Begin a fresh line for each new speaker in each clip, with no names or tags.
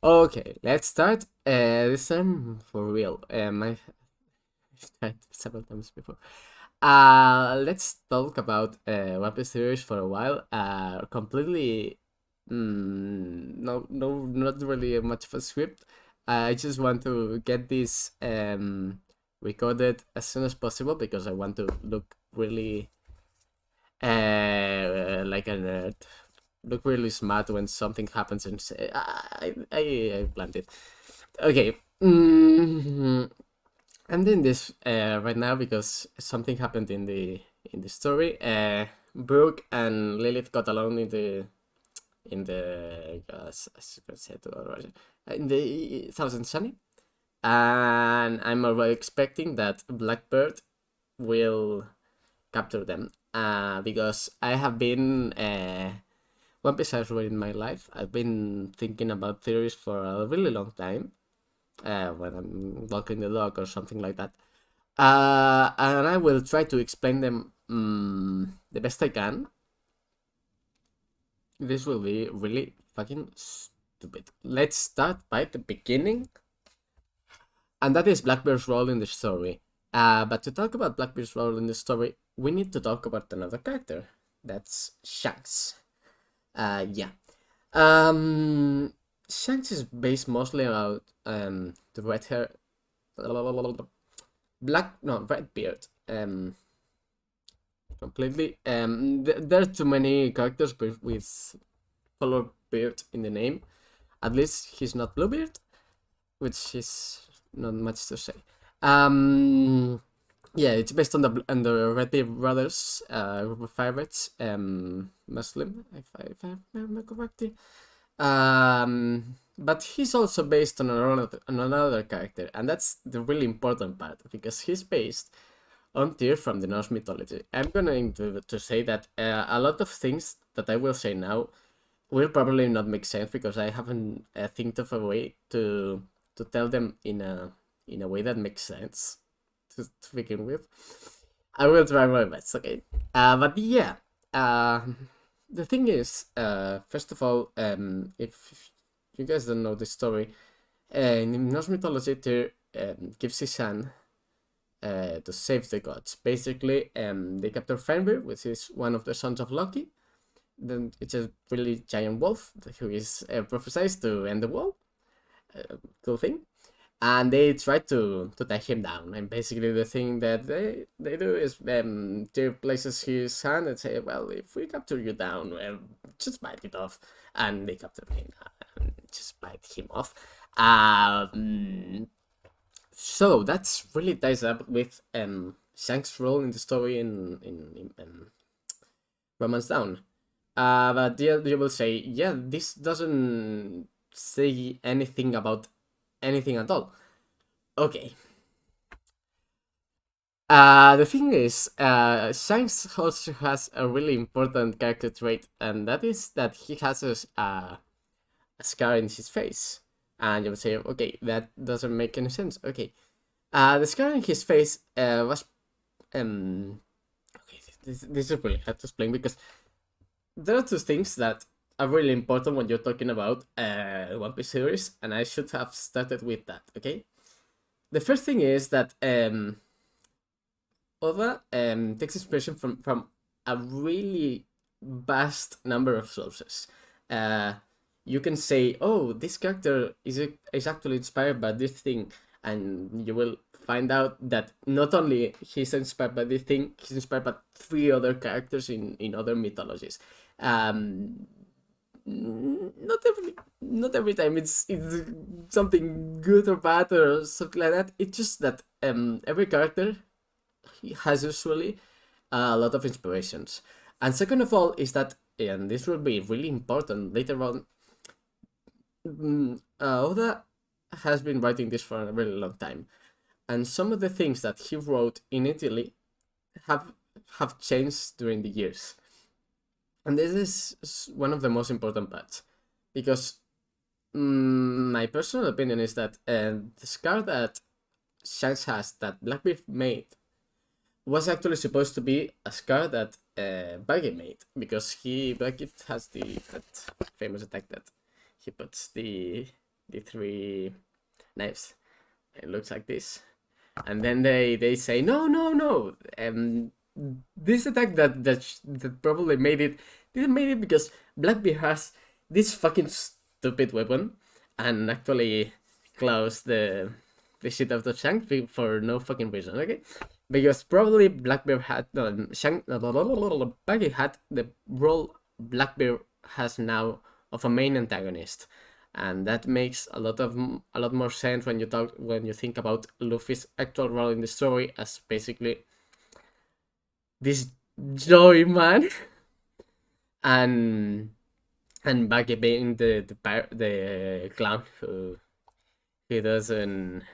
Okay, let's start. This time for real. I've tried several times before. Let's talk about One Piece series for a while. Completely, no, not really much of a script. I just want to get this recorded as soon as possible because I want to look really like a nerd, look really smart when something happens and say, I planned it. Okay. I'm doing this right now because something happened in the story. Brooke and Lilith got alone in the as you said already, in the Thousand Sunny, and I'm already expecting that Blackbird will capture them. Because I have been One Piece has ruined my life. I've been thinking about theories for a really long time. When I'm walking the dog or something like that. And I will try to explain them the best I can. This will be really fucking stupid. Let's start by the beginning, and that is Blackbeard's role in the story. But to talk about Blackbeard's role in the story, we need to talk about another character. That's Shanks. Yeah. Um, Shanks is based mostly about the red hair, red beard. Completely. There are too many characters with color beard in the name. At least he's not Bluebeard, which is not much to say. Yeah, it's based on the Redbeard brothers, group of pirates, Muslim, if I remember correctly. But he's also based on another character, and that's the really important part because he's based on Tyr from the Norse mythology. I'm going to say that a lot of things that I will say now will probably not make sense because I haven't think of a way to tell them in a way that makes sense to begin with. I will try my best, okay? But yeah, the thing is, first of all, if you guys don't know the story, in Norse mythology, Tyr gives his son to save the gods. Basically, they capture Fenrir, which is one of the sons of Loki. Then it's a really giant wolf who is prophesized to end the world. Cool thing. And they try to tie him down. And basically, the thing that they do is Tyr places his hand and say, "Well, if we capture you down, well, just bite it off." And they capture him and just bite him off. So that's really ties up with Shanks' role in the story in Romance Down. But yeah, you will say, yeah, this doesn't say anything about anything at all. Okay. The thing is, Shanks also has a really important character trait, and that is that he has a scar in his face. And you would say, okay, that doesn't make any sense. Okay. The scar in his face was okay. This is really hard to explain because there are two things that are really important when you're talking about One Piece series, and I should have started with that. Okay. The first thing is that Oda takes inspiration from a really vast number of sources. You can say, "Oh, this character is actually inspired by this thing," and you will find out that not only he's inspired by this thing, he's inspired by three other characters in other mythologies. Um, not every time it's something good or bad or something like that. It's just that every character he has usually a lot of inspirations. And second of all is that, and this will be really important later on, Oda has been writing this for a really long time, and some of the things that he wrote in Italy have changed during the years, and this is one of the most important parts because my personal opinion is that the scar that Shanks has that Blackbeard made was actually supposed to be a scar that Baggy made because Baggy has that famous attack that he puts the the three knives. It looks like this, and then they say no. This attack that probably made it didn't made it because Blackbeard has this fucking stupid weapon, and actually close the shit of the Shank for no fucking reason, okay? Because probably Blackbeard had Baggy had the role Blackbeard has now of a main antagonist, and that makes a lot more sense when you think about Luffy's actual role in the story as basically this joy man, and Baggy being the clown who doesn't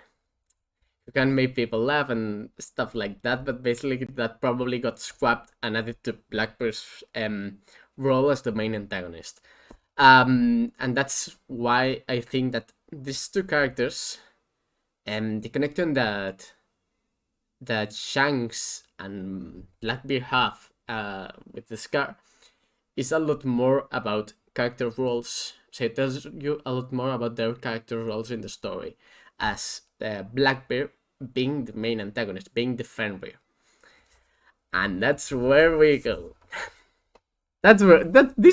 you can make people laugh and stuff like that, but basically that probably got scrapped and added to Blackbeard's role as the main antagonist. And that's why I think that these two characters, the connection that Shanks and Blackbeard have with the Scar is a lot more about character roles. So it tells you a lot more about their character roles in the story, as Blackbeard being the main antagonist, being the Fenrir. And that's where we go. This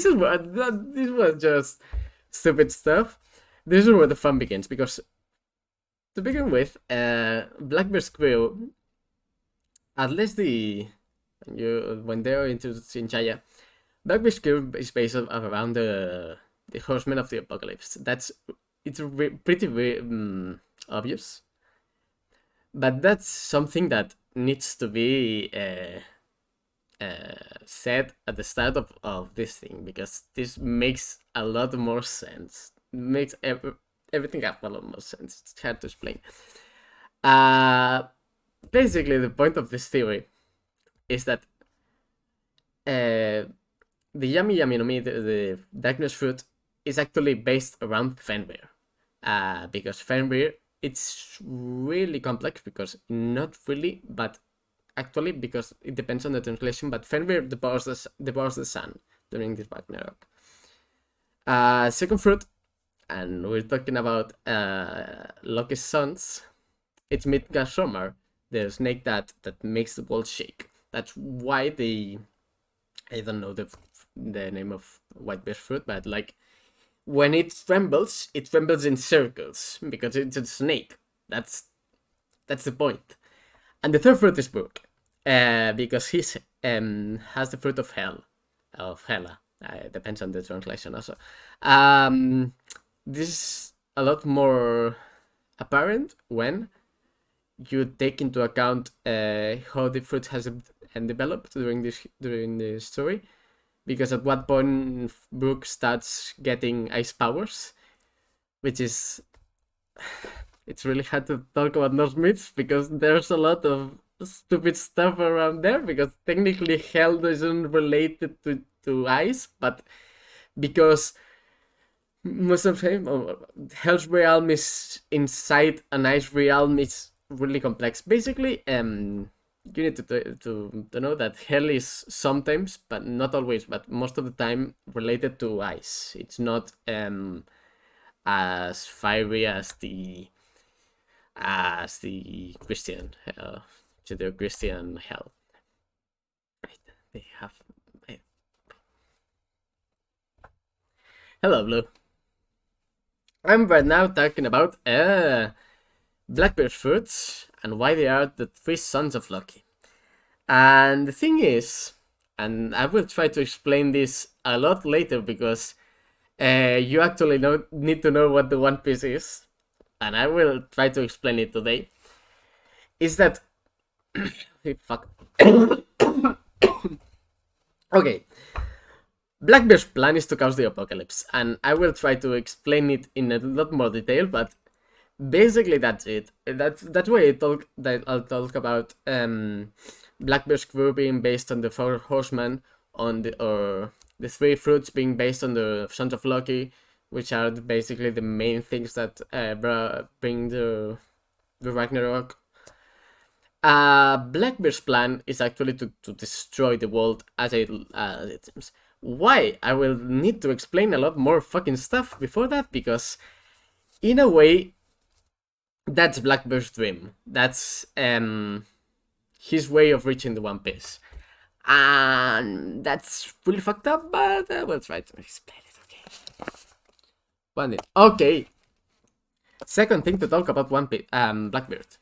was just stupid stuff. This is where the fun begins, because to begin with, Blackbeard's crew, at least when they're into Shinchaya, Blackbeard's crew is based around the Horsemen of the Apocalypse. It's pretty obvious, but that's something that needs to be said at the start of this thing, because this makes a lot more sense. Makes everything have a lot more sense. It's hard to explain. Basically, the point of this theory is that the Yami Yami no Mi, the Darkness Fruit, is actually based around Fenrir. Because Fenrir, it's really complex, because not really, but actually, because it depends on the translation, but Fenrir devours the sun during this Ragnarok. Second fruit, and we're talking about Loki's sons, it's Midgardsormr, the snake that makes the world shake. That's why I don't know the name of Whitebeard's fruit, but like, when it trembles in circles, because it's a snake. That's the point. And the third fruit is Brook, because he has the fruit of Hela. Depends on the translation also. This is a lot more apparent when you take into account how the fruit has developed during the story. Because at one point Brook starts getting ice powers, which is it's really hard to talk about Norse myths, because there's a lot of stupid stuff around there, because technically hell isn't related to ice, but because most of Hell's realm is inside an ice realm, is really complex. Basically, you need to know that hell is sometimes, but not always, but most of the time, related to ice. It's not as fiery as the Christian Judeo-Christian hell. They have. Hello, Blue. I'm right now talking about Blackbeard fruits and why they are the three sons of Loki. And the thing is, and I will try to explain this a lot later, because you actually need to know what the One Piece is, and I will try to explain it today, is that... Fuck. Okay. Blackbeard's plan is to cause the apocalypse, and I will try to explain it in a lot more detail, but basically that's it. That's why I'll talk about Blackbeard's crew being based on the four horsemen, or the three fruits being based on the sons of Loki, which are basically the main things that bring the Ragnarok. Blackbeard's plan is actually to destroy the world as it seems. Why? I will need to explain a lot more fucking stuff before that, because in a way, that's Blackbeard's dream. That's his way of reaching the One Piece. And that's really fucked up, but I will try to explain it, okay? One minute. Okay. Second thing to talk about One Piece, Blackbeard.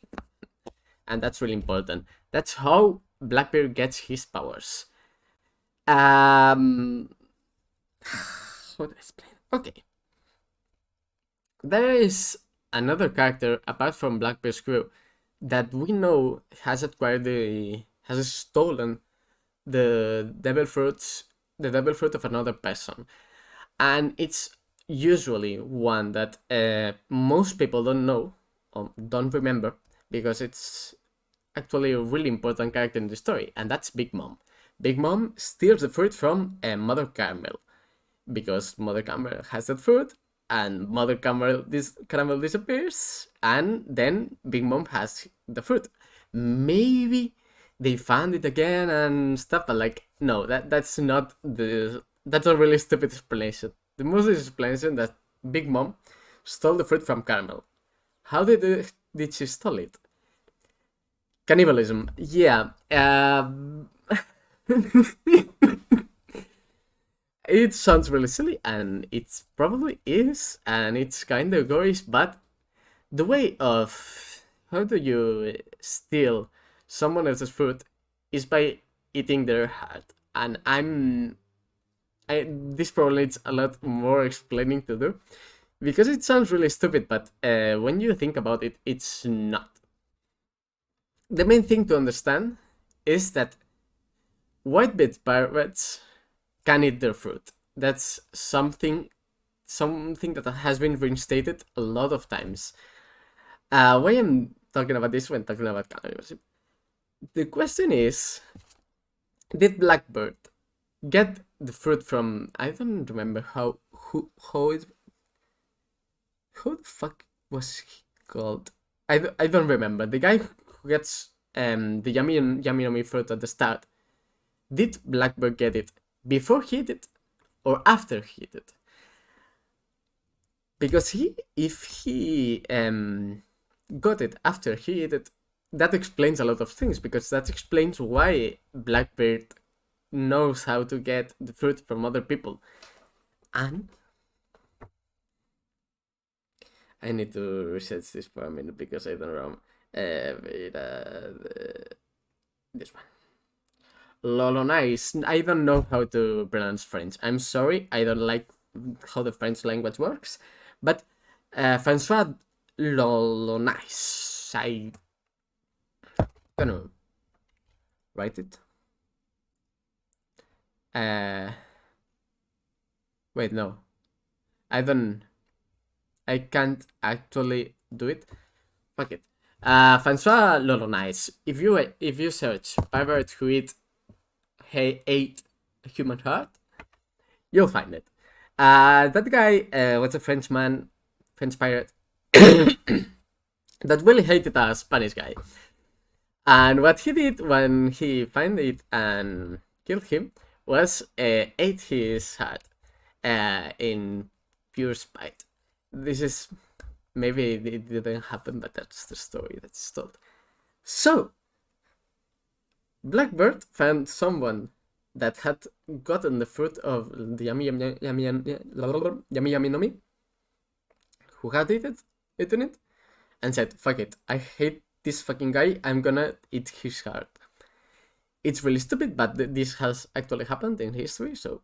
And that's really important. That's how Blackbeard gets his powers. How do I explain? Okay. There is another character apart from Blackbeard's crew that we know has stolen the devil fruits, the devil fruit of another person, and it's usually one that most people don't know or don't remember because it's actually a really important character in the story, and that's Big Mom. Big Mom steals the fruit from Mother Caramel because Mother Caramel has that fruit, and Mother Caramel disappears, and then Big Mom has the fruit. Maybe they found it again and stuff, but like no, that's not the that's a really stupid explanation. The most explanation that Big Mom stole the fruit from Caramel. How did she steal it? Cannibalism. Yeah. It sounds really silly, and it probably is, and it's kind of gory, but the way of how do you steal someone else's food is by eating their heart. And this probably needs a lot more explaining to do because it sounds really stupid, but when you think about it, it's not. The main thing to understand is that white-bit pirates can eat their fruit. That's something that has been reinstated a lot of times. Why I'm talking about this when talking about cannibalism? The question is, did Blackbeard get the fruit from? I don't remember how the fuck was he called? I don't remember. The guy who gets the Yami no Mi fruit at the start. Did Blackbeard get it before he did it or after he did it? Because if he got it after he did it, that explains a lot of things, because that explains why Blackbeard knows how to get the fruit from other people. And I need to reset this for a minute because I don't know. This one. Lolo nice. I don't know how to pronounce French. I'm sorry. I don't like how the French language works. But Francois Lolo nice. I don't know. Write it. Wait, no. I can't actually do it. Fuck it. Francois Lolo nice. If you search pirate who ate a human heart, you'll find it. That guy was a French pirate that really hated a Spanish guy. And what he did when he found it and killed him was ate his heart in pure spite. This is maybe it didn't happen, but that's the story that's told. So Blackbeard found someone that had gotten the fruit of the Yami no Mi, who had eaten it, and said, fuck it, I hate this fucking guy, I'm gonna eat his heart. It's really stupid, but this has actually happened in history, so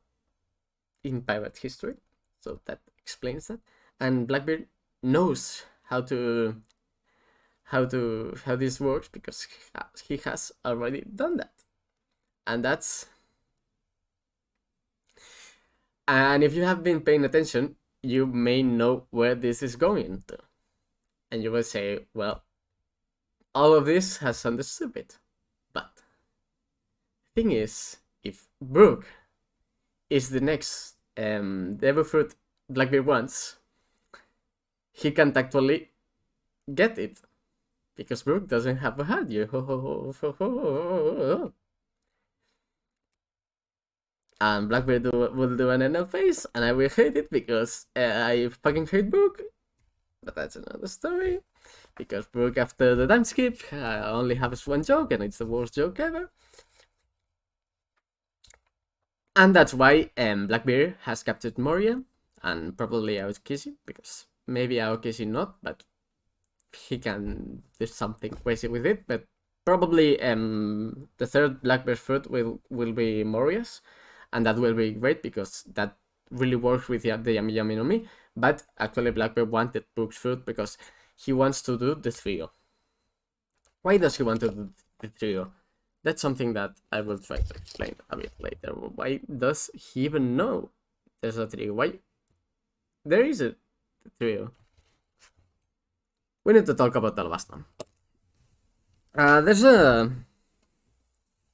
in pirate history, so that explains that. And Blackbeard knows how this works because he has already done that. And if you have been paying attention, you may know where this is going to. And you will say, well, all of this has sounded stupid. But the thing is, if Brook is the next devil fruit Blackbeard wants, he can't actually get it. Because Brook doesn't have a heart. And Blackbeard will do an NL face, and I will hate it because I fucking hate Brook. but that's another story. Because Brooke, after the time skip, only has one joke, and it's the worst joke ever. And that's why Blackbeard has captured Moria, and probably Aokiji, because maybe Aokiji not, but he can do something crazy with it. But probably the third Blackbeard fruit will be Moria's, and that will be great because that really works with the Yami Yami no Mi. But actually, Blackbeard wanted Brooke's fruit because he wants to do the trio. Why does he want to do the trio? That's something that I will try to explain a bit later. Why does he even know there's a trio? Why there is a trio? We need to talk about Alabasta. There's a...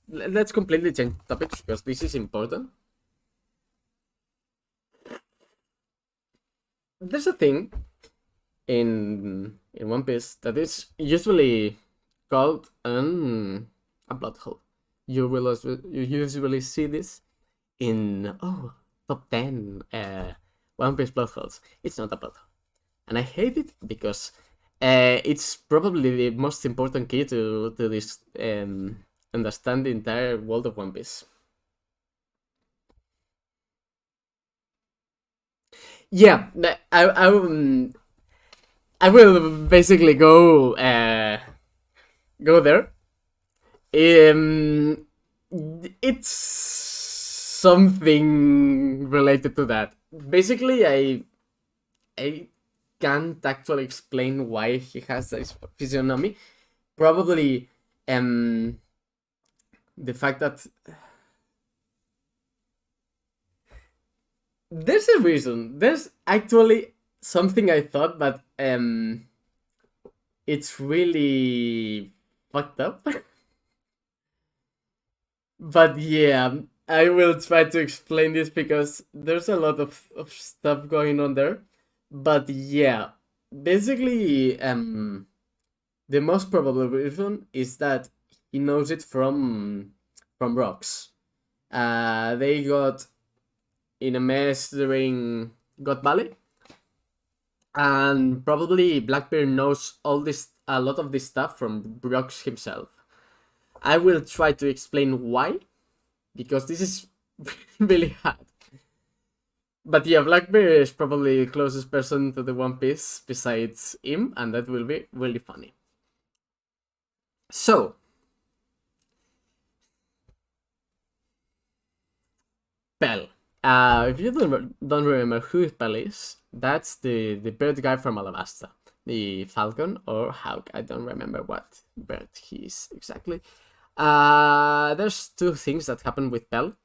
Let's completely change topics because this is important. There's a thing in One Piece that is usually called a plot hole. You usually see this in top 10 One Piece plot holes. It's not a plot hole, and I hate it because it's probably the most important key to this understand the entire world of One Piece. Yeah, I will basically go there. It's something related to that. Basically, I can't actually explain why he has this physiognomy. Probably the fact that there's a reason. There's actually something I thought, but it's really fucked up. But yeah, I will try to explain this because there's a lot of stuff going on there. But yeah, basically, the most probable reason is that he knows it from rocks. They got in a mess during God Valley, and probably Blackbeard knows a lot of this stuff from Rocks himself. I will try to explain why, because this is really hard. But yeah, Blackbeard is probably the closest person to the One Piece besides him, and that will be really funny. So, Pell. If you don't remember who Pell is, that's the bird guy from Alabasta. The falcon or hawk, I don't remember what bird he is exactly. There's two things that happen with Pell,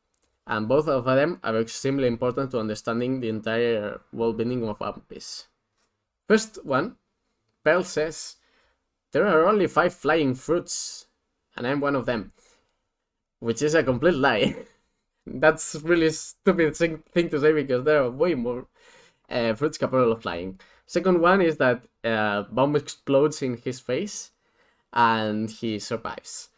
and both of them are extremely important to understanding the entire world building of One Piece. First one, Pell says, there are only 5 flying fruits, and I'm one of them. Which is a complete lie. That's really stupid thing to say because there are way more fruits capable of flying. Second one is that bomb explodes in his face and he survives.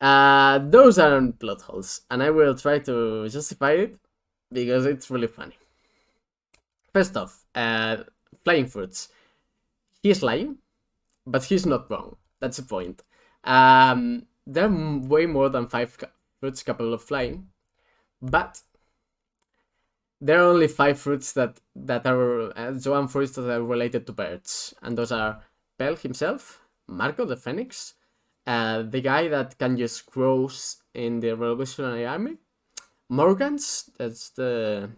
Those aren't plot holes, and I will try to justify it because it's really funny. First off, flying fruits. He's lying, but he's not wrong. That's the point. There are way more than 5 fruits capable of flying, but there are only 5 fruits that are Zoan fruits that are related to birds, and those are Pell himself, Marco the Phoenix, the guy that can use crows in the Revolutionary Army, Morgans, that's the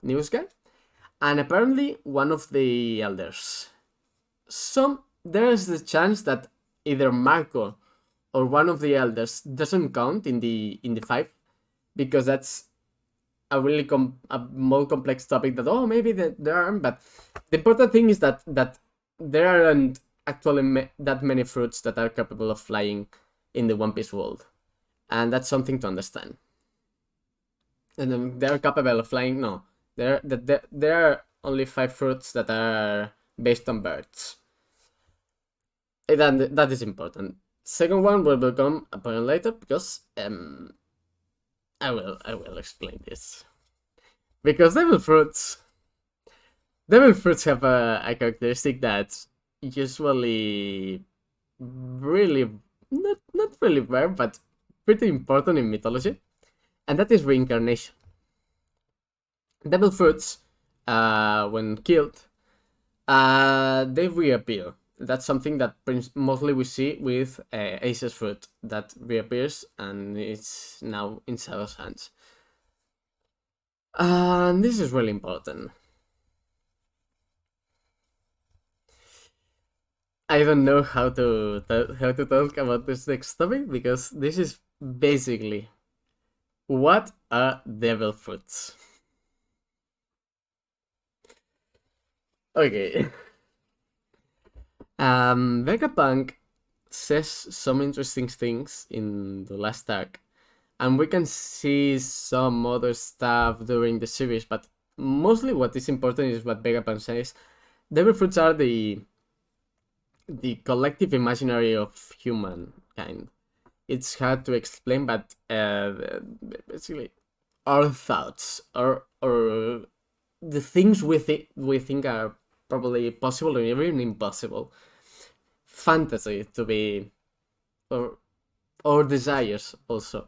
news guy, and apparently one of the elders. There's the chance that either Marco or one of the elders doesn't count in the 5 because that's a really a more complex topic that maybe there aren't, but the important thing is that there aren't actually that many fruits that are capable of flying in the One Piece world, and that's something to understand. And they're capable of flying. No, there are only 5 fruits that are based on birds. That is important. Second one will become apparent later because I will explain this. Because devil fruits Devil fruits have a characteristic that's usually really not really rare, but pretty important in mythology, and that is reincarnation. Devil fruits, when killed, they reappear. That's something that mostly we see with Ace's fruit that reappears and it's now in Sarah's hands. And this is really important. I don't know how to talk about this next topic because this is basically what are devil fruits. Okay. Vegapunk says some interesting things in the last arc, and we can see some other stuff during the series, but mostly what is important is what Vegapunk says. Devil fruits are the collective imaginary of humankind. It's hard to explain, but basically, our thoughts or the things we think are probably possible or even impossible. Fantasy to be, or desires also.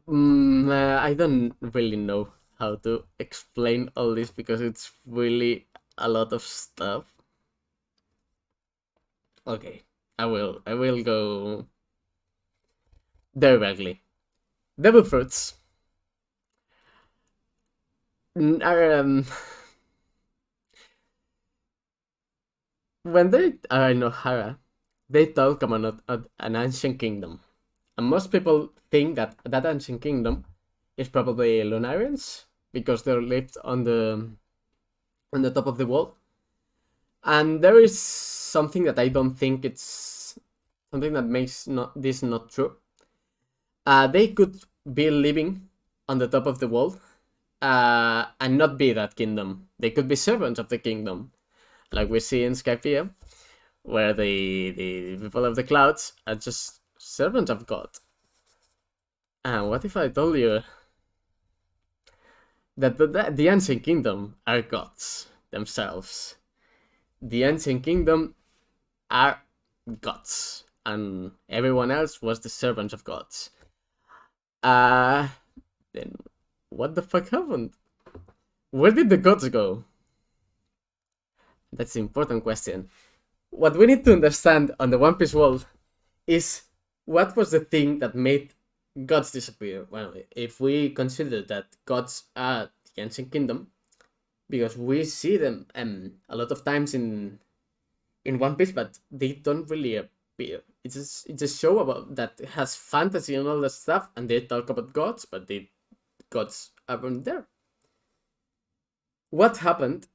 I don't really know how to explain all this because it's really a lot of stuff. Okay, I will go directly. Devil fruits are when they are in Ohara, they talk about an ancient kingdom, and most people think that that ancient kingdom is probably Lunarians because they lived on the top of the world. And there is something that I don't think it's something that makes this not true. They could be living on the top of the world and not be that kingdom. They could be servants of the kingdom, like we see in Skypiea, where the people of the clouds are just servants of God. And what if I told you that the ancient kingdom are gods themselves? The ancient kingdom are gods, and everyone else was the servants of gods. Then what the fuck happened? Where did the gods go? That's an important question. What we need to understand on the One Piece world is what was the thing that made gods disappear. Well, if we consider that gods are the ancient kingdom, because we see them a lot of times in One Piece, but they don't really appear. It's a show about that has fantasy and all that stuff, and they talk about gods, but the gods aren't there. What happened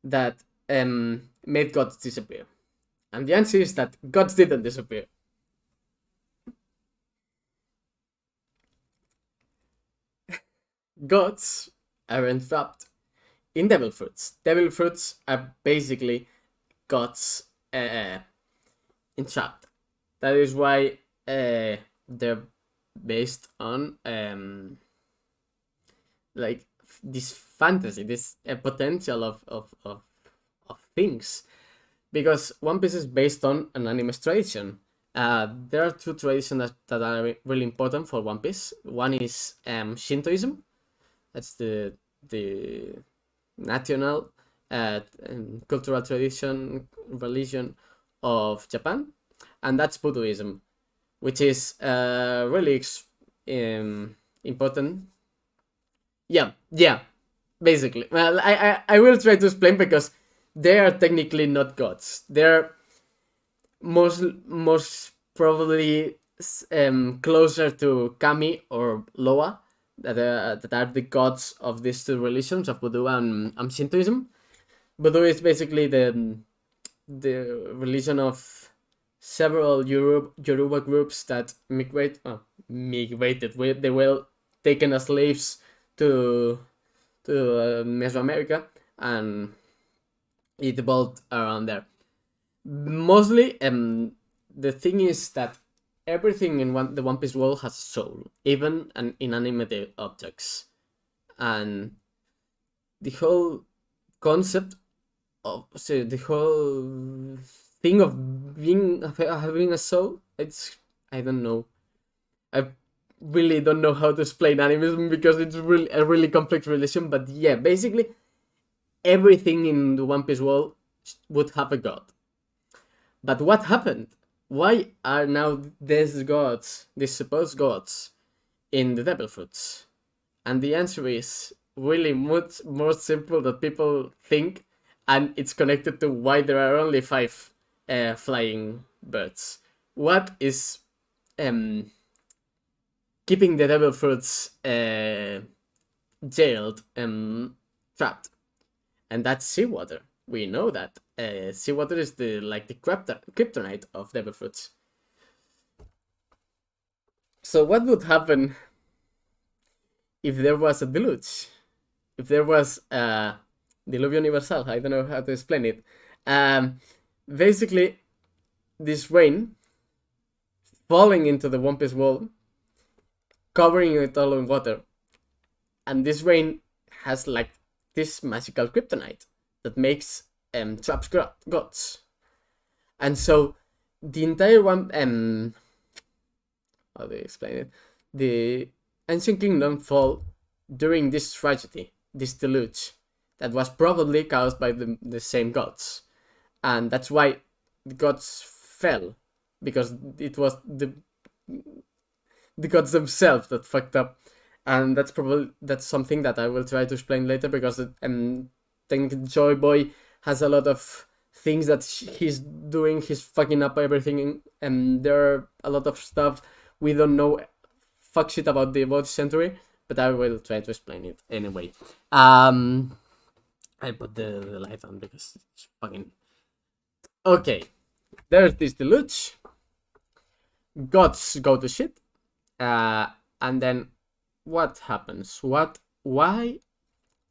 that made gods disappear? And the answer is that gods didn't disappear. Gods are entrapped in devil fruits. Devil fruits are basically gods entrapped. That is why they're based on like this fantasy, this potential of things, because One Piece is based on an anime tradition. There are two traditions that are really important for One Piece. One is Shintoism. That's the national cultural tradition religion of Japan, and that's Buddhism, which is really important. Yeah, basically. Well, I will try to explain because they are technically not gods. They're most probably closer to Kami or Loa, that are the gods of these two religions of Voodoo and Shintoism. Voodoo is basically the religion of several Yoruba groups that migrated. They were taken as slaves to Mesoamerica, and it evolved around there. Mostly, the thing is that everything in the One Piece world has a soul, even inanimate objects, and the whole concept of the whole thing of having a soul. It's, I don't know. I really don't know how to explain animism because it's really a really complex relation. But yeah, basically everything in the One Piece world would have a god. But what happened? Why are now these gods, these supposed gods, in the Devil Fruits? And the answer is really much more simple than people think, and it's connected to why there are only 5 flying birds. What is keeping the Devil Fruits jailed, trapped? And that's seawater. We know that seawater is the kryptonite of Devil Fruits. So what would happen if there was a deluge? If there was a diluvio universal? I don't know how to explain it. Basically, this rain falling into the One Piece world, covering it all in water, and this rain has like this magical kryptonite that makes traps gods. And so the entire one, how do you explain it? The Ancient Kingdom fall during this tragedy, this deluge, that was probably caused by the same gods. And that's why the gods fell, because it was the gods themselves that fucked up. And that's something that I will try to explain later, because think Joy Boy has a lot of things that he's doing. He's fucking up everything, and there are a lot of stuff we don't know fuck shit about the Evolved Century, but I will try to explain it anyway. I put the light on because it's fucking... Okay, there's this deluge. Gods go to shit. And then what happens? Why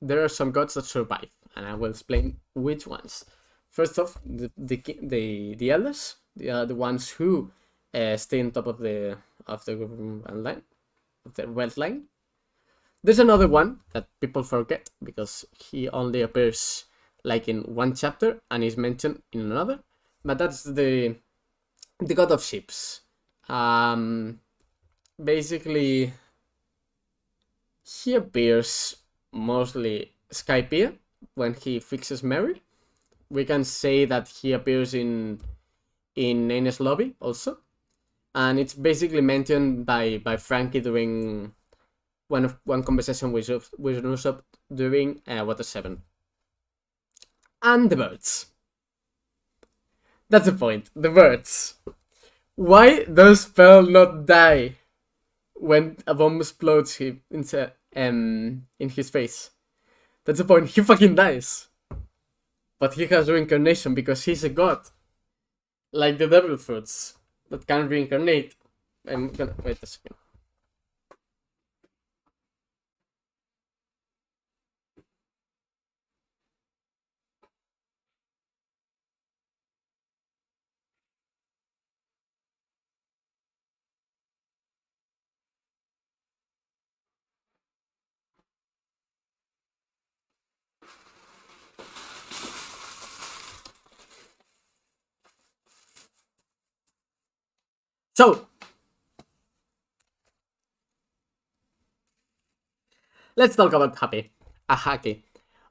there are some gods that survive, and I will explain which ones. First off, the elders, the ones who stay on top of the line, of the wealth line. There's another one that people forget because he only appears like in one chapter and is mentioned in another, but that's the god of ships. Basically, he appears mostly Skypiea when he fixes Mary. We can say that he appears in Ines Lobby also, and it's basically mentioned by Frankie during one conversation with Usopp during Water 7. And the birds. That's the point. The birds. Why does Pearl not die when a bomb explodes him in his face? That's the point. He fucking dies. But he has reincarnation because he's a god. Like the Devil Fruits that can reincarnate. I'm gonna... Wait a second. So, let's talk about Haki.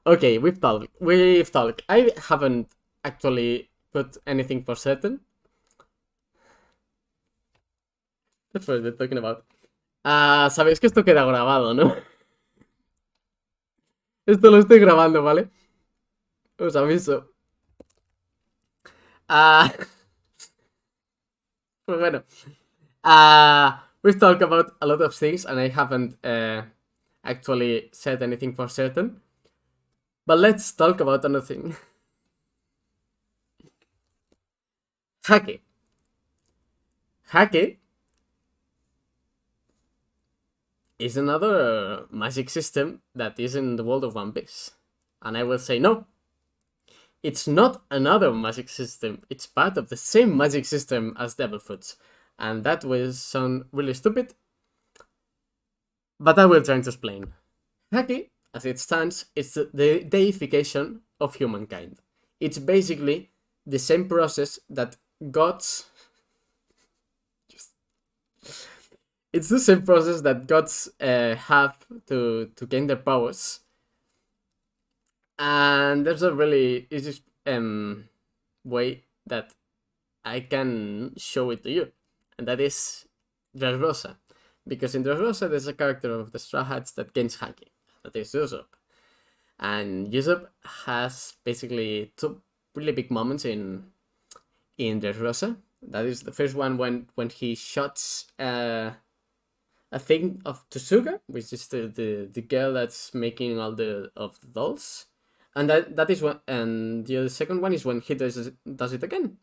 Okay, we've talked. I haven't actually put anything for certain. That's what we're talking about. Sabéis que esto queda grabado, ¿no? Esto lo estoy grabando, ¿vale? Os aviso. Pues bueno. We've talked about a lot of things, and I haven't actually said anything for certain. But let's talk about another thing. Haki. Haki is another magic system that is in the world of One Piece. And I will say no. It's not another magic system. It's part of the same magic system as Devil Fruits. And that will sound really stupid, but I will try to explain. Haki, as it stands, is the deification of humankind. It's basically the same process that gods. It's the same process that gods have to gain their powers. And there's a really easy way that I can show it to you, and that is Dressrosa. Because in Dressrosa, there's a character of the Straw Hats that gains Haki, that is Usopp. And Usopp has basically two really big moments in Dressrosa. That is the first one when he shots a thing of Tsuga, which is the girl that's making all the dolls. And that is one, and the second one is when he does it again.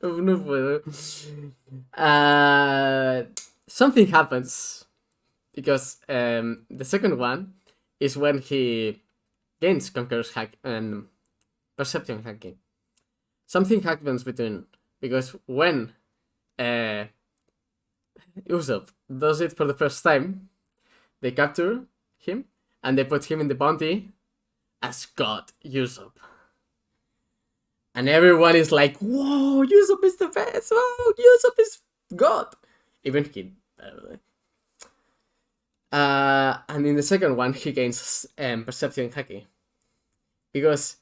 No puedo. Something happens because the second one is when he gains Conqueror's hack and perception hacking. Something happens between, because when Usopp does it for the first time, they capture him and they put him in the bounty as God Usopp. And everyone is like, whoa, Usopp is the best, whoa, Usopp is God. Even he, by the way. And in the second one, he gains perception haki. Because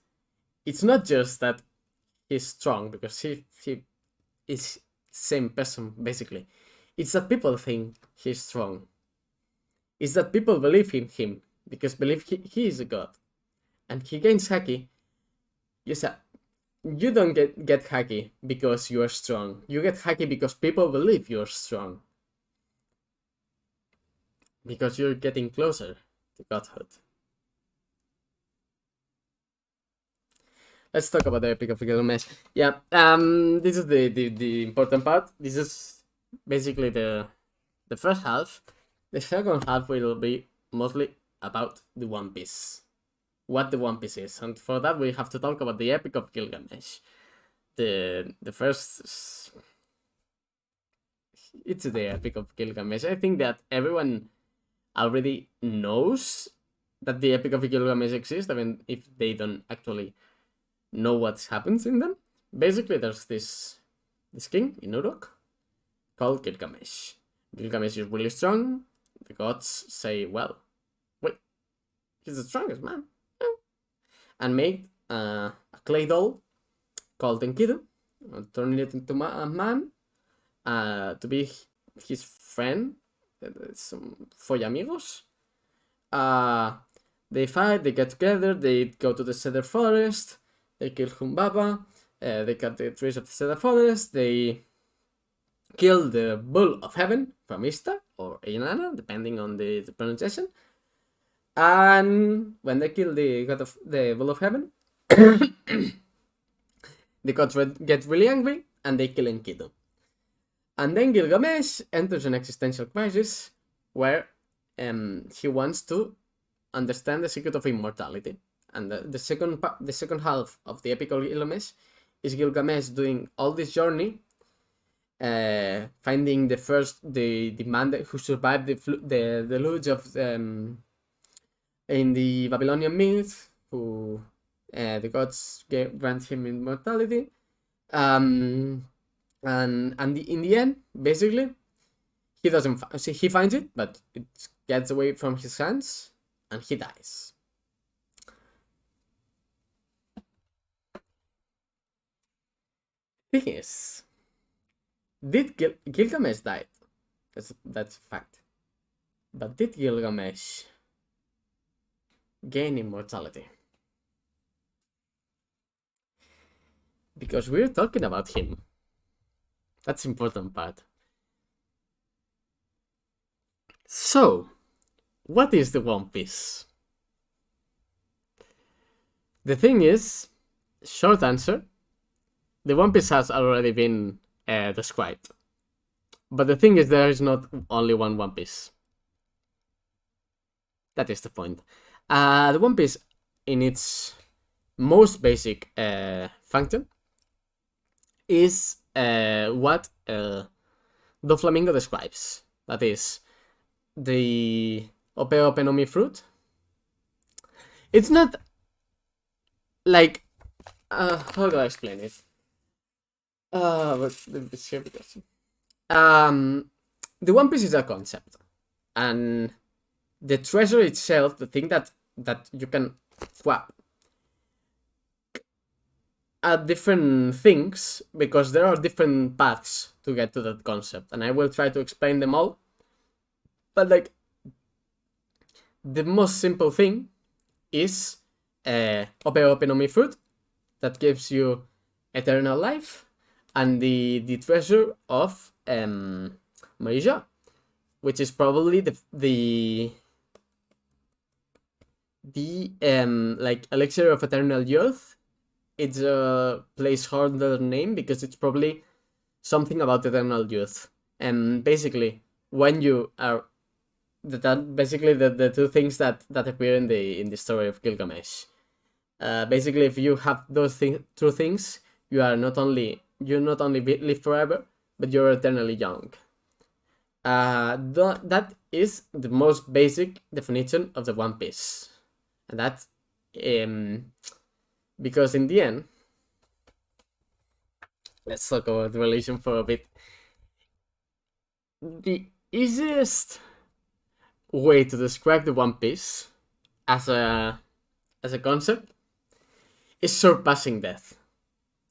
it's not just that he's strong, because he is same person, basically. It's that people think he's strong. It's that people believe in him, because believe he is a god. And he gains haki. You don't get haki because you are strong. You get haki because people believe you're strong. Because you're getting closer to godhood. Let's talk about the Epic of Gilgamesh. Yeah, this is the important part. This is basically the first half. The second half will be mostly about the One Piece. What the One Piece is. And for that we have to talk about the Epic of Gilgamesh. The first... It's the Epic of Gilgamesh. I think that everyone already knows that the Epic of Gilgamesh exists, even if they don't actually know what happens in them. Basically, there's this king in Uruk called Gilgamesh. Gilgamesh is really strong. The gods say, well, wait, he's the strongest man. And made a clay doll called Enkidu, turning it into a man to be his friend, some Foyamigos. They fight, they get together, they go to the Cedar Forest, they kill Humbaba, they cut the trees of the Cedar Forest, they kill the Bull of Heaven from Ishtar, or Inanna, depending on the pronunciation. And when they kill the Bull of Heaven, the gods get really angry and they kill Enkidu. And then Gilgamesh enters an existential crisis where he wants to understand the secret of immortality. And the second half of the Epic of Gilgamesh is Gilgamesh doing all this journey, finding the man who survived the deluge of in the Babylonian myth, who the gods grant him immortality, and in the end, basically, he doesn't. He finds it, but it gets away from his hands, and he dies. Thing is, did Gilgamesh died? That's a fact. But did Gilgamesh gain immortality? Because we're talking about him. That's the important part. So, what is the One Piece? The thing is, short answer, the One Piece has already been described. But the thing is, there is not only one Piece. That is the point. The One Piece, in its most basic function is what Doflamingo describes. That is the Ope fruit. It's not like how do I explain it? But it's here because the One Piece is a concept, and the treasure itself, the thing that you can swap, are different things because there are different paths to get to that concept, and I will try to explain them all. But like the most simple thing is Ope no Mi fruit that gives you eternal life, and the treasure of Marija, which is probably the like elixir of eternal youth. It's a placeholder name because it's probably something about eternal youth. And basically, when you are basically the two things that appear in the story of Gilgamesh. Basically, if you have those two things, you not only live forever, but you're eternally young. That is the most basic definition of the One Piece, and that's because in the end, let's talk about the relation for a bit. The easiest way to describe the One Piece as a concept is surpassing death,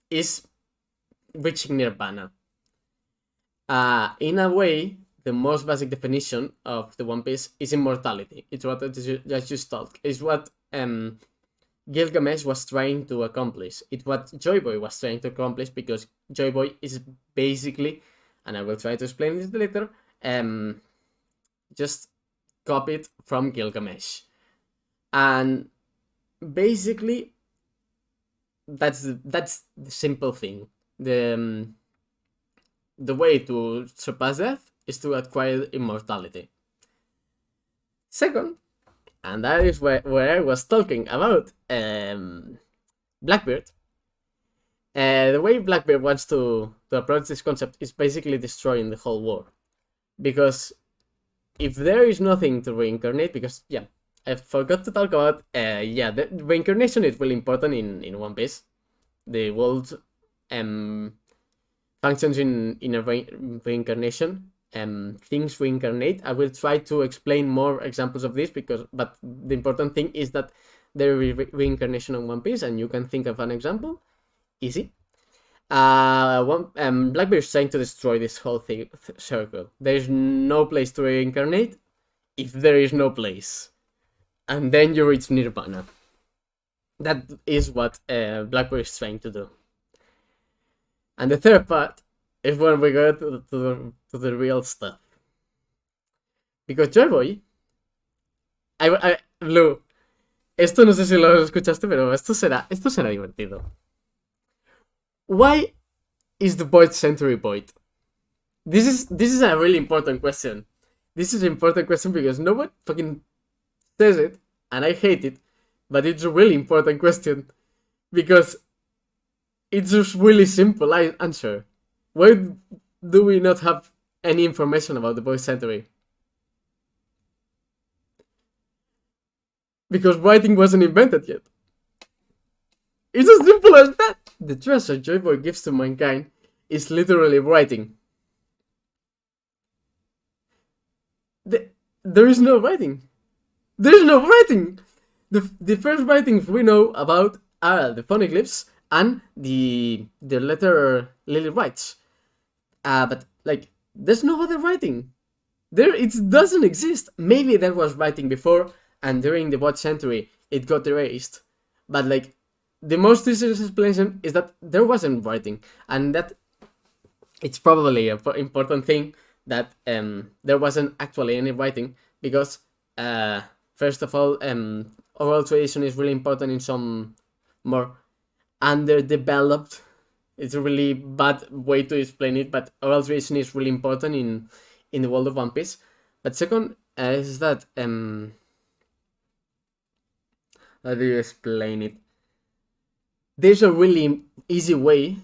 is reaching nirvana. In a way, the most basic definition of the One Piece is immortality. It's what I just talked. It's what Gilgamesh was trying to accomplish. It's what Joy Boy was trying to accomplish, because Joy Boy is basically, and I will try to explain this later, just copied from Gilgamesh. And basically, that's the simple thing. The way to surpass death is to acquire immortality. Second, and that is where I was talking about Blackbeard. The way Blackbeard wants to approach this concept is basically destroying the whole world. Because if there is nothing to reincarnate, because I forgot to talk about the reincarnation is really important in One Piece. The world functions in a reincarnation. Things reincarnate. I will try to explain more examples of this but the important thing is that there is reincarnation in One Piece, and you can think of an example. Easy. Blackbeard is trying to destroy this whole circle. There is no place to reincarnate if there is no place, and then you reach nirvana. That is what Blackbeard is trying to do. And the third part is when we go to the real stuff. Because Joy Boy, Blue, esto no sé si lo escuchaste, pero esto será divertido. Why is the void century void? This is a really important question. This is an important question because no one fucking says it, and I hate it, but it's a really important question because it's just really simple answer. Why do we not have any information about the void century? Because writing wasn't invented yet. It's as simple as that. The treasure Joy Boy gives to mankind is literally writing. There is no writing. There is no writing. The first writings we know about are the poneglyphs and the letter Lily writes. But like, there's no other writing. It doesn't exist. Maybe there was writing before, and during the void century it got erased. But like, the most easiest explanation is that there wasn't writing, and that it's probably an important thing that there wasn't actually any writing, because first of all, oral tradition is really important in some more underdeveloped. It's a really bad way to explain it, but oral tradition is really important in the world of One Piece. But second is that how do you explain it? there's a really easy way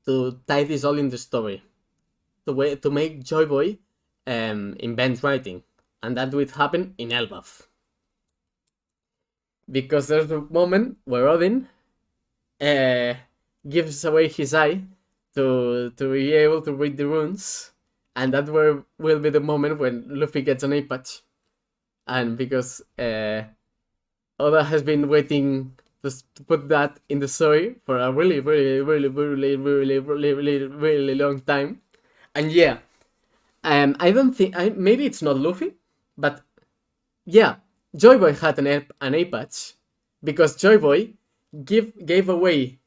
to tie this all in the story. The way to make Joy Boy invent writing, and that would happen in Elbaf. Because there's a moment where Odin gives away his eye to be able to read the runes, and that will be the moment when Luffy gets an eye patch. And because Oda has been waiting to put that in the story for a really, really, really, really, really, really, really, really long time. And yeah, I don't think maybe it's not Luffy, but yeah, Joy Boy had an eye patch because Joy Boy gave away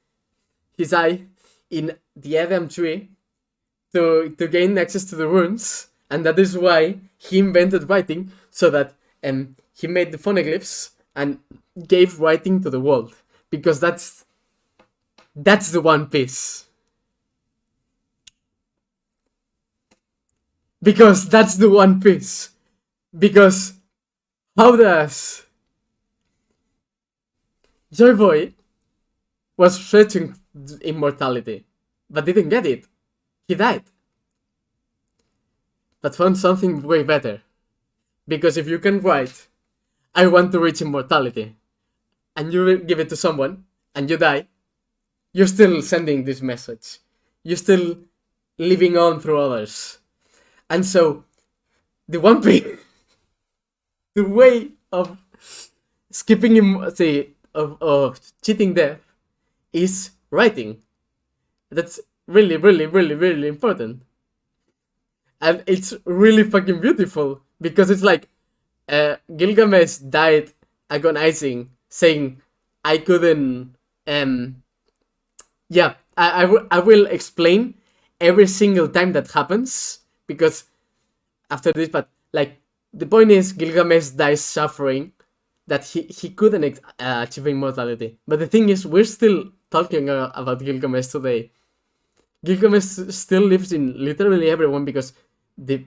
his eye in the Adam tree to gain access to the runes, and that is why he invented writing, so that he made the phonoglyphs and gave writing to the world, because that's the One Piece. Because that's the One Piece. Because how does Joy Boy was searching immortality, but didn't get it. He died. But found something way better. Because if you can write, I want to reach immortality, and you give it to someone, and you die, you're still sending this message. You're still living on through others. And so, the One Piece, the way of skipping him, say, of cheating death is writing. That's really, really, really, really important. And it's really fucking beautiful, because it's like Gilgamesh died agonizing, saying, I couldn't, yeah, I will explain every single time that happens, because after this, but like, the point is Gilgamesh dies suffering, that he couldn't achieve immortality. But the thing is, we're still talking about Gilgamesh today. Gilgamesh still lives in literally everyone, because the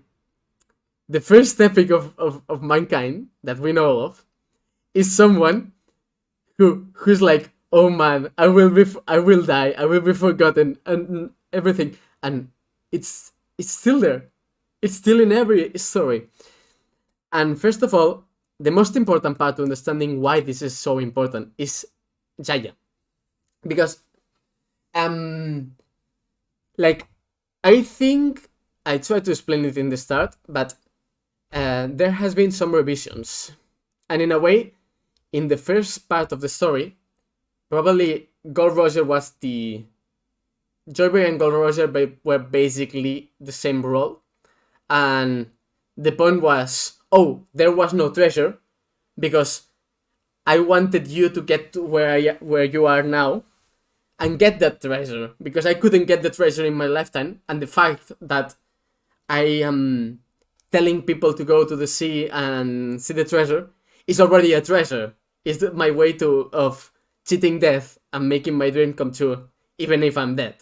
first epic of mankind that we know of is someone who's like, oh man, I will die, I will be forgotten, and everything, and it's still there. It's still in every story. And first of all, the most important part to understanding why this is so important is Jaya. Because, like, I think I tried to explain it in the start, but there has been some revisions. And in a way, in the first part of the story, probably Gold Roger was the... Joy Boy and Gold Roger were basically the same role. And the point was, oh, there was no treasure, because I wanted you to get to where you are now and get that treasure, because I couldn't get the treasure in my lifetime. And the fact that I am telling people to go to the sea and see the treasure is already a treasure. It's my way of cheating death and making my dream come true, even if I'm dead.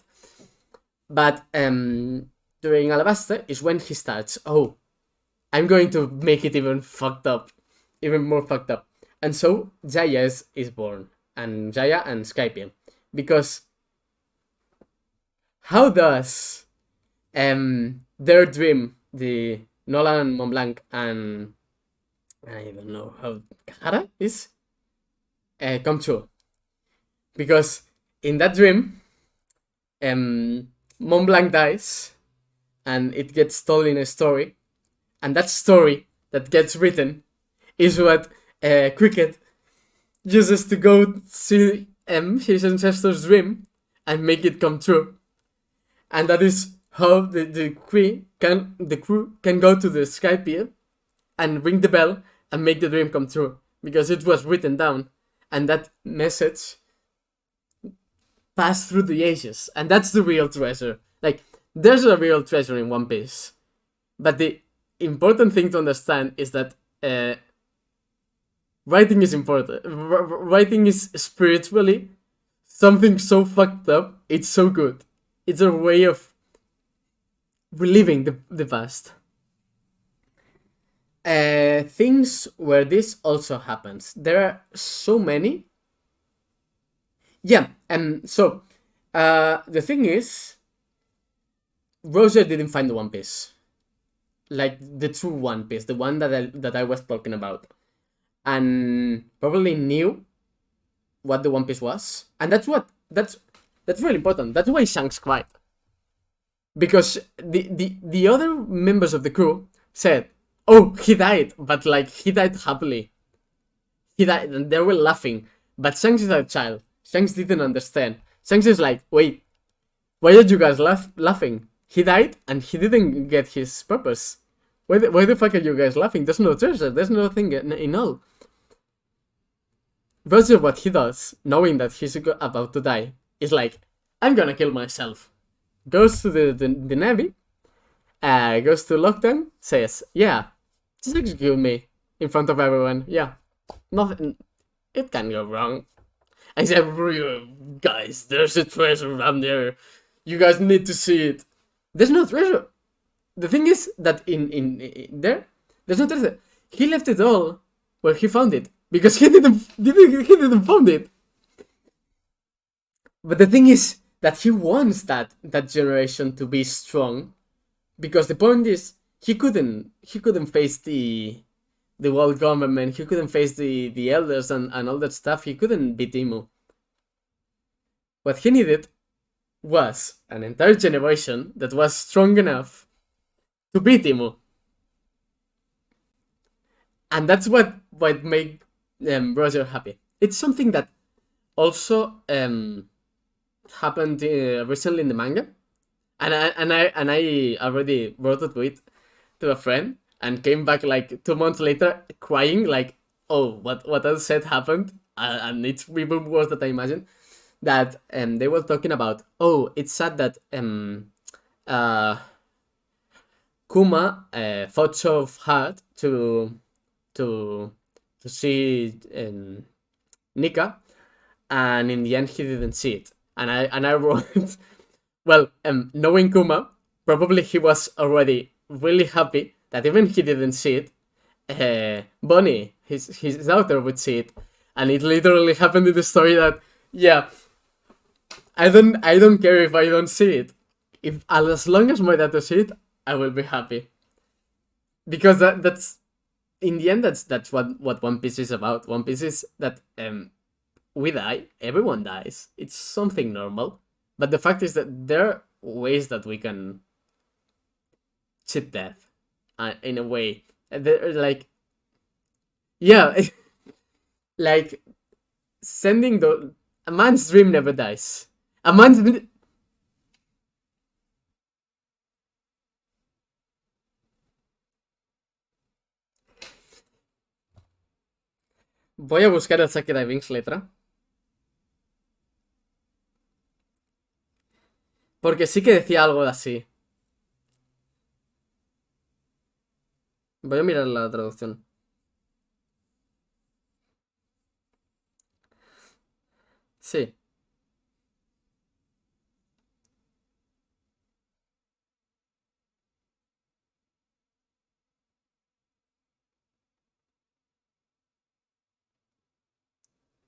But during Alabasta is when he starts, oh, I'm going to make it even more fucked up. And so Jaya is born, and Jaya and Skypiea. Because how does their dream, the Nolan and Montblanc and I don't know how Kahara is, come true? Because in that dream, Montblanc dies, and it gets told in a story, and that story that gets written is what Cricket uses to go see his ancestor's dream and make it come true. And that is how the crew can go to the Skypiea and ring the bell and make the dream come true, because it was written down, and that message passed through the ages. And that's the real treasure. Like, there's a real treasure in One Piece, but the important thing to understand is that writing is important. Writing is spiritually something so fucked up. It's so good. It's a way of reliving the past. Things where this also happens. There are so many. Yeah, and so the thing is, Roger didn't find the One Piece, like the true One Piece, the one that I was talking about, and probably knew what the One Piece was, and that's really important. That's why Shanks cried, because the other members of the crew said, "Oh, he died," but like he died happily. He died, and they were laughing. But Shanks is a child. Shanks didn't understand. Shanks is like, "Wait, why are you guys laughing? He died, and he didn't get his purpose. Why the fuck are you guys laughing? There's no treasure. There's nothing in all." Roger, what he does, knowing that he's about to die, is like, "I'm gonna kill myself." Goes to the Navy, goes to Lockdown, says, "Yeah, just execute me in front of everyone. Yeah, nothing. It can go wrong." I said, "Guys, there's a treasure down there. You guys need to see it." There's no treasure. The thing is that in there's no treasure. He left it all where he found it because he didn't find it. But the thing is that he wants that generation to be strong, because the point is he couldn't face the world government. He couldn't face the elders and all that stuff. He couldn't beat Imu. What he needed was an entire generation that was strong enough to beat Imu. And that's what made Roger happy. It's something that also happened recently in the manga, and I already wrote a tweet to a friend and came back like 2 months later crying, like, "Oh, what I said happened," and it's even worse than I imagined. That they were talking about, "Oh, it's sad that Kuma fought so hard to see Nika, and in the end he didn't see it." And I wrote, "Well, knowing Kuma, probably he was already really happy that even he didn't see it, Bonnie, his daughter, would see it." And it literally happened in the story that, yeah, I don't care if I don't see it. If as long as my daughter see it, I will be happy. Because that's in the end that's what One Piece is about. One Piece is that we die, everyone dies. It's something normal. But the fact is that there are ways that we can cheat death, in a way. They're like, yeah, like sending a man's dream never dies. A man's Voy a buscar el saque de Vinx letra. Porque sí que decía algo de así. Voy a mirar la traducción. Sí.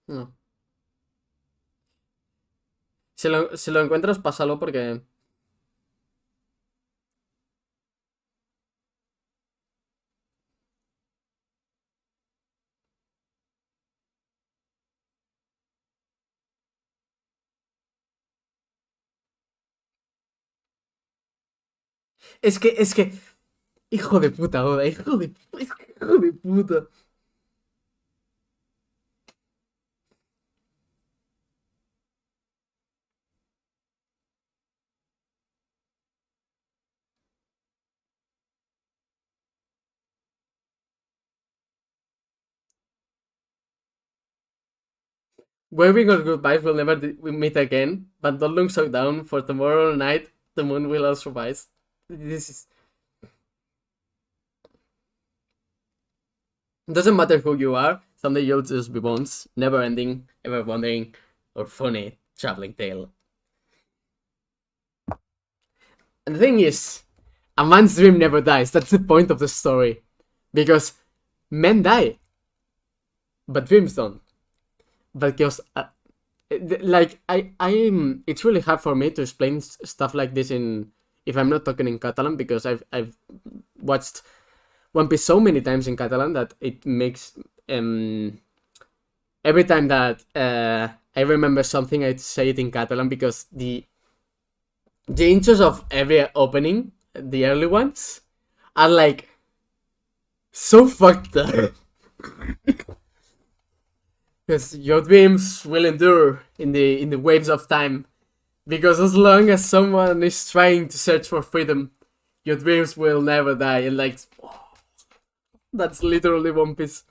No. Si lo encuentras, pásalo porque... Es que... Hijo de puta, Oda, hijo de puta. Waving our goodbyes will never we meet again, but don't look so down, for tomorrow night the moon will also rise. This is... Doesn't matter who you are, someday you'll just be bones, never ending, ever wandering, or funny traveling tale. And the thing is, a man's dream never dies. That's the point of the story. Because men die, but dreams don't. Because like I'm it's really hard for me to explain stuff like this in if I'm not talking in Catalan, because I've watched One Piece so many times in Catalan that it makes every time that I remember something, I say it in Catalan, because the intros of every opening, the early ones, are like so fucked up. Because your dreams will endure in the waves of time. Because as long as someone is trying to search for freedom, your dreams will never die. And like, that's literally One Piece.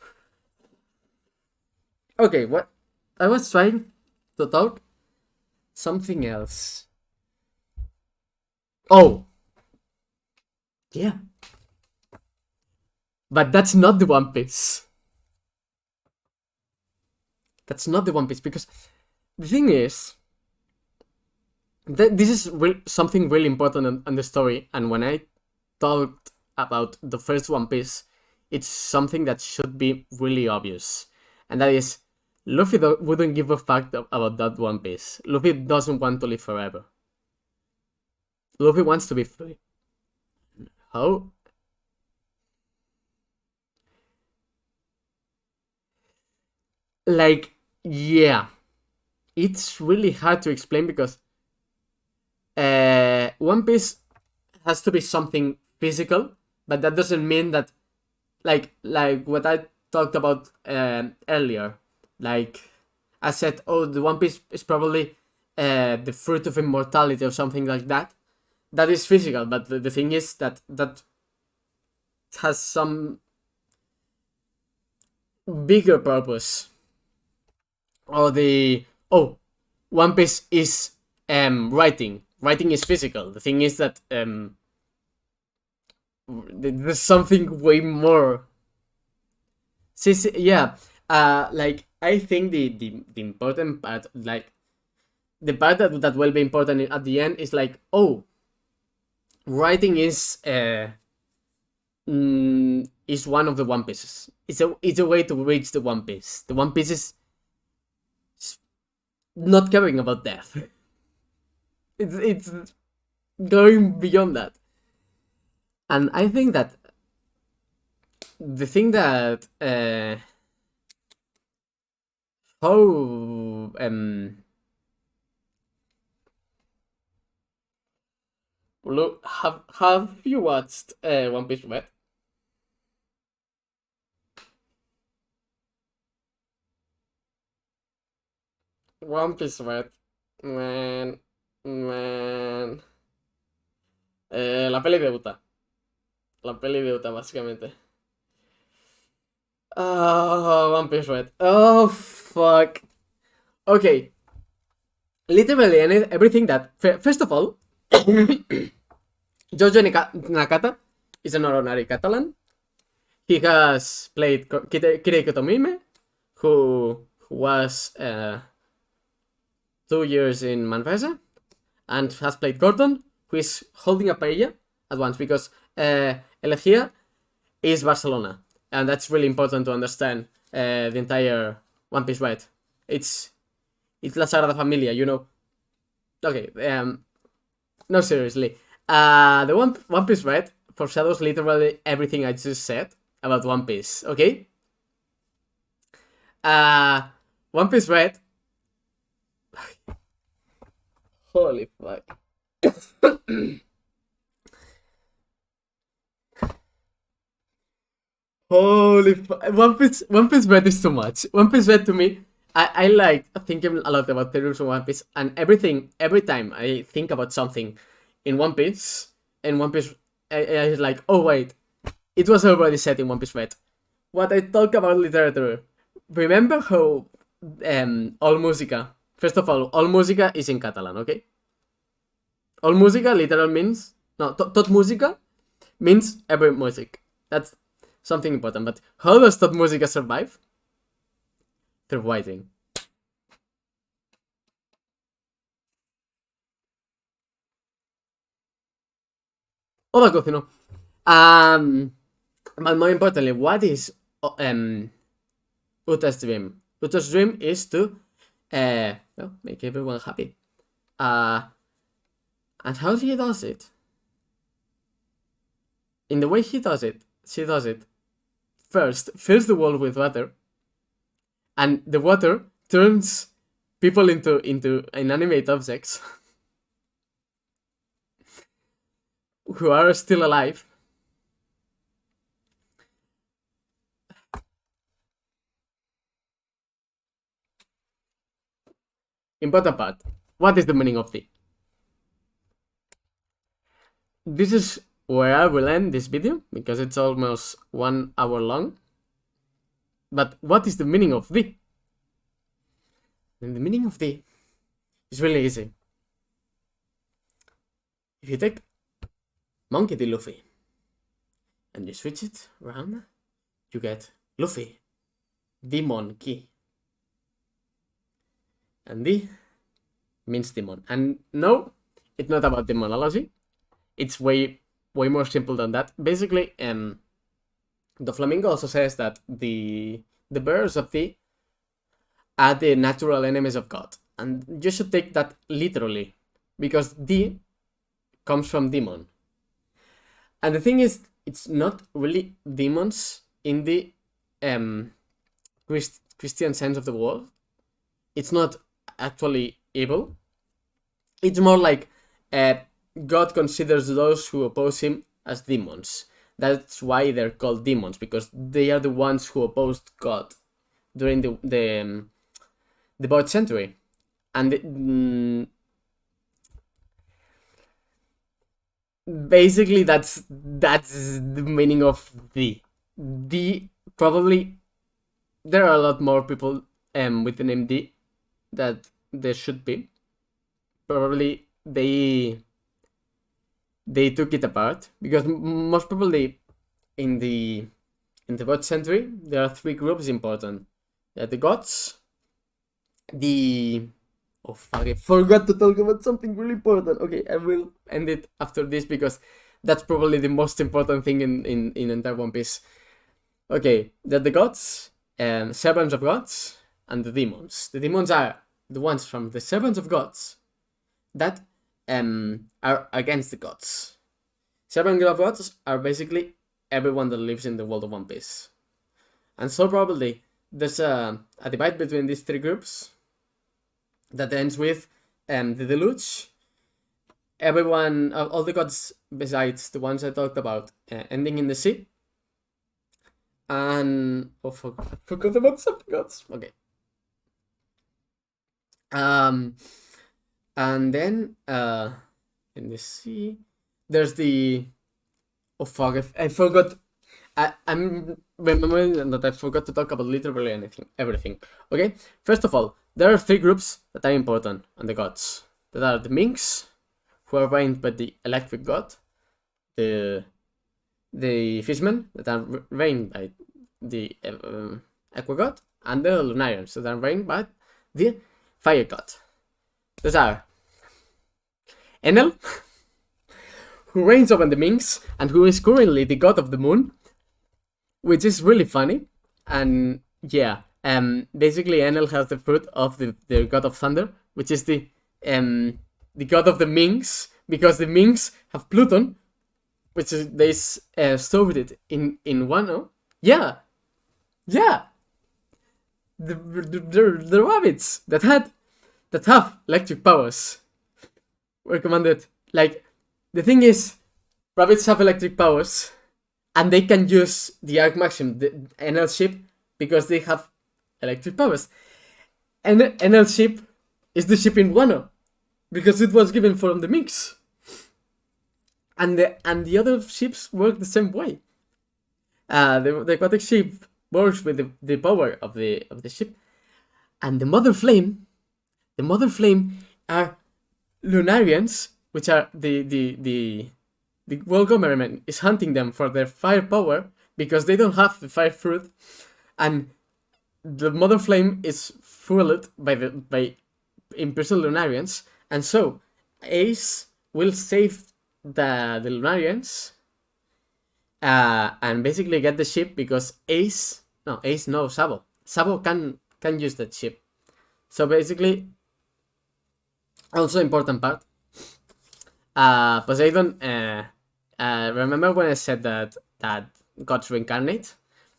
Okay, what I was trying to talk something else. Oh, yeah, but that's not the One Piece. That's not the One Piece, because the thing is that this is something really important in the story. And when I talked about the first One Piece, it's something that should be really obvious, and that is Luffy wouldn't give a fuck about that One Piece. Luffy doesn't want to live forever. Luffy wants to be free. How? Like, yeah, it's really hard to explain, because One Piece has to be something physical, but that doesn't mean that, like what I talked about earlier. Like I said, oh, the One Piece is probably the fruit of immortality or something like that. That is physical, but the thing is that has some bigger purpose. Or One Piece is writing. Writing is physical. The thing is that there's something way more. See, yeah. Like I think the important part, like the part that will be important at the end, is like, oh, writing is one of the One Pieces. It's a way to reach the One Piece. The One Piece is not caring about death. It's going beyond that. And I think that the thing that how look, have you watched One Piece Red? One Piece Red, man, man. La peli debuta. La peli debuta, básicamente. Oh, One Piece Red. Oh, fuck. Okay. Literally everything that. First of all, Jojo Nakata is an honorary Catalan. He has played Kirei Tomime, who was 2 years in Manresa, and has played Gordon, who is holding a paella at once, because Elegia is Barcelona, and that's really important to understand the entire One Piece, right? It's La Sagrada Familia, you know. Okay, no, seriously. The One Piece Red foreshadows literally everything I just said about One Piece, okay? One Piece Red. Holy fuck. Holy fuck. One Piece Red is too much. One Piece Red to me, I like thinking a lot about the rules of One Piece, and every time I think about something in One Piece, I like, oh wait, it was already said in One Piece Red. What I talk about literature, remember how All Música, first of all Música is in Catalan, okay? All Música literally means, no, tot música means every music. That's something important. But how does tot música survive? Through writing. Hola, cocino. But more importantly, what is Uta's dream? Uta's dream is to well, make everyone happy. And how he does it? In the way he does it, she does it. First, fills the world with water, and the water turns people into inanimate objects who are still alive. Important part. What is the meaning of the? This is where I will end this video because it's almost 1 hour long. But what is the meaning of the? And the meaning of the is really easy. If you take Monkey D. Luffy and you switch it around, you get Luffy, Demon Key. And D means demon. And no, it's not about demonology. It's way more simple than that. Basically, Doflamingo also says that the bearers of D are the natural enemies of God. And you should take that literally, because D comes from demon. And the thing is, it's not really demons in the Christian sense of the word. It's not actually evil. It's more like God considers those who oppose him as demons. That's why they're called demons, because they are the ones who opposed God during the 4th century. And basically that's the meaning of the probably there are a lot more people with the name D that there should be. Probably they took it apart, because most probably in the 4th century there are 3 groups important. The gods, oh fuck, I forgot to talk about something really important. Okay, I will end it after this because that's probably the most important thing in entire One Piece. Okay, that the gods, servants of gods, and the demons. The demons are the ones from the servants of gods that are against the gods. Servants of gods are basically everyone that lives in the world of One Piece. And so probably there's a divide between these 3 groups that ends with the deluge. Everyone, all the gods besides the ones I talked about, ending in the sea. And I forgot about some gods. Okay. And then in the sea, there's the I forgot. I'm remembering that I forgot to talk about literally everything. Okay, first of all, there are 3 groups that are important on the gods. That are the Minks, who are reigned by the electric god, the fishmen that are reigned by the aqua god, and the Lunarians that are reigned by the fire god. Those are Enel, who reigns over the Minks and who is currently the god of the moon, which is really funny. And yeah, basically Enel has the fruit of the god of thunder, which is the god of the Minks, because the Minks have Pluton, which is they stored it in Wano. Yeah. The rabbits that have electric powers were commanded. Like, the thing is, rabbits have electric powers, and they can use the Arc Maxim, the Enel ship, because they have electric powers. And the Enel ship is the ship in Wano, because it was given from the Minks. And the other ships work the same way. The aquatic ship works with the power of the ship, and the Mother Flame are Lunarians, which are the world government is hunting them for their fire power because they don't have the fire fruit, and the Mother Flame is fueled by imprisoned Lunarians, and so Ace will save the Lunarians and basically get the ship, because Sabo can use that ship. So basically, also important part. Poseidon. Remember when I said that gods reincarnate?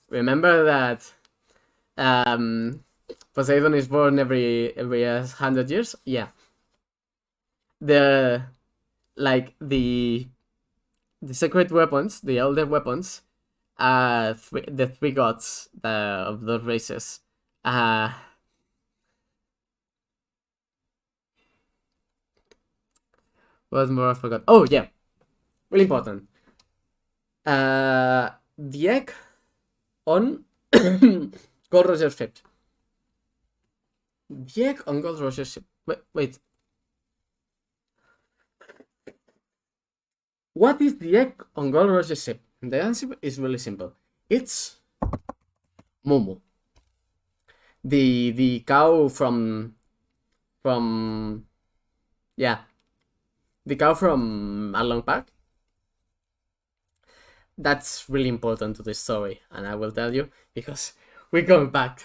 Remember that Poseidon is born every 100 years? Yeah. The like the secret weapons, the elder weapons, the three gods of those races. What more I forgot? Oh yeah, really important. The egg on Gold Roger's ship. The egg on Gold Roger's ship. Wait. What is the egg on Gold Roger's ship? The answer is really simple. It's Momo. The cow from yeah, the cow from Arlong Park. That's really important to the story, and I will tell you because we're going back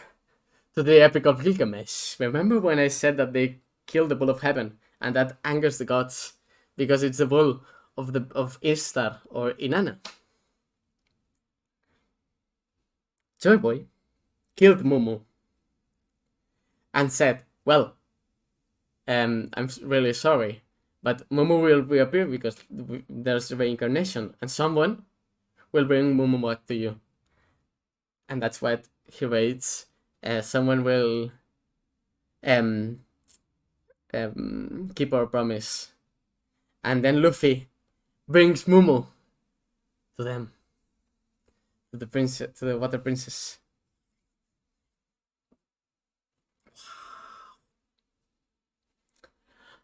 to the Epic of Gilgamesh. Remember when I said that they killed the bull of heaven, and that angers the gods because it's the bull of Ishtar or Inanna? Joy Boy killed Mumu and said, "Well, I'm really sorry, but Mumu will reappear because there's reincarnation, and someone will bring Mumu back to you." And that's what he waits. Someone will keep our promise. And then Luffy brings Mumu to them, to the princess, to the water princess.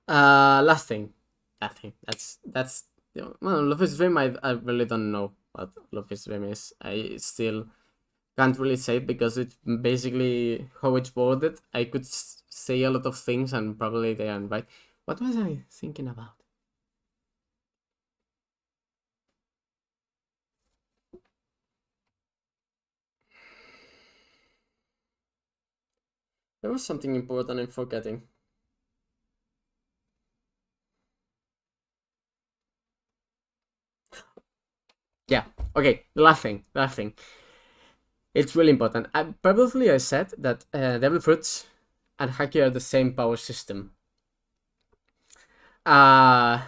Last thing. That's well, Luffy's dream. I really don't know what Luffy's dream is. I still can't really say because it's basically how it's worded. I could say a lot of things and probably they aren't right. What was I thinking about? There was something important I'm forgetting. Yeah. Okay. Last thing. It's really important. Previously, I said that Devil Fruits and Haki are the same power system. And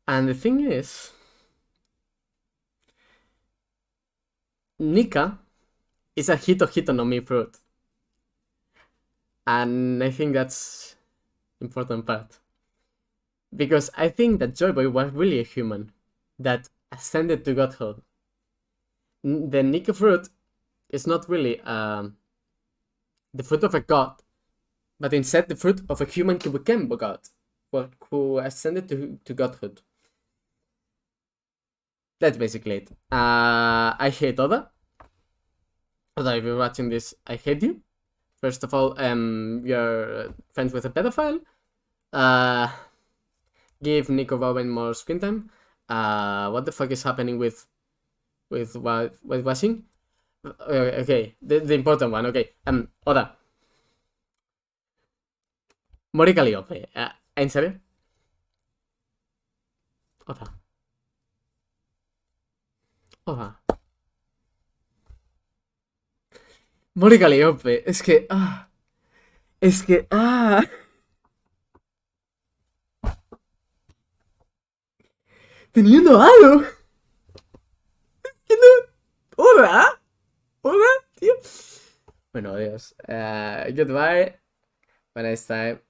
the thing is, Nika is a Hito no Mi fruit. And I think that's important part. Because I think that Joy Boy was really a human that ascended to godhood. The Nika fruit is not really the fruit of a god, but instead the fruit of a human who became a god, who ascended to godhood. That's basically it. I hate Oda. Oda, if you're watching this, I hate you. First of all, you're friends with a pedophile. Give Nico Bowen more screen time. What the fuck is happening with washing? Okay, the important one. Okay, Oda. Mori Calliope. ¿En serio? Oda. Oda. Mori Calliope. Es que... Es que... Teniendo algo. Que no... Oda. Oda, tío. Bueno, adiós. Goodbye. Have a nice time.